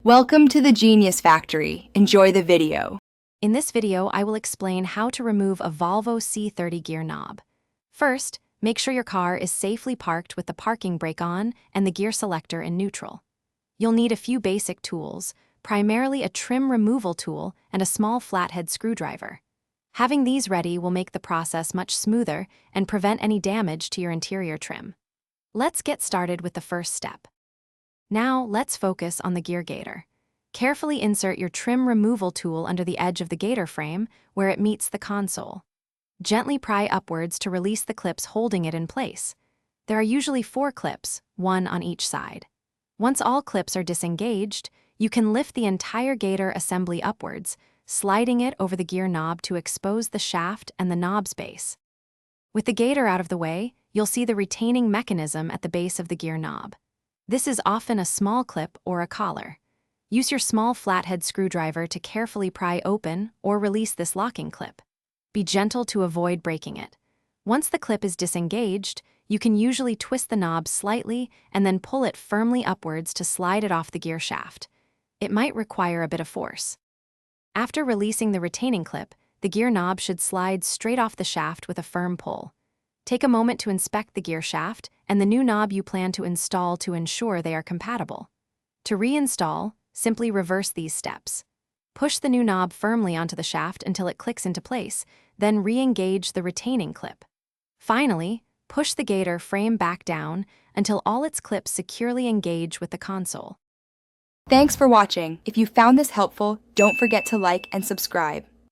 Welcome to the Genius Factory. Enjoy the video. In this video, I will explain how to remove a Volvo C30 gear knob. First, make sure your car is safely parked with the parking brake on and the gear selector in neutral. You'll need a few basic tools, primarily a trim removal tool and a small flathead screwdriver. Having these ready will make the process much smoother and prevent any damage to your interior trim. Let's get started with the first step. Now, let's focus on the gear gaiter. Carefully insert your trim removal tool under the edge of the gaiter frame where it meets the console. Gently pry upwards to release the clips holding it in place. There are usually 4 clips, one on each side. Once all clips are disengaged, you can lift the entire gaiter assembly upwards, sliding it over the gear knob to expose the shaft and the knob's base. With the gaiter out of the way, you'll see the retaining mechanism at the base of the gear knob. This is often a small clip or a collar. Use your small flathead screwdriver to carefully pry open or release this locking clip. Be gentle to avoid breaking it. Once the clip is disengaged, you can usually twist the knob slightly and then pull it firmly upwards to slide it off the gear shaft. It might require a bit of force. After releasing the retaining clip, the gear knob should slide straight off the shaft with a firm pull. Take a moment to inspect the gear shaft and the new knob you plan to install to ensure they are compatible. To reinstall, simply reverse these steps. Push the new knob firmly onto the shaft until it clicks into place, then re-engage the retaining clip. Finally, push the gaiter frame back down until all its clips securely engage with the console. Thanks for watching. If you found this helpful, don't forget to like and subscribe.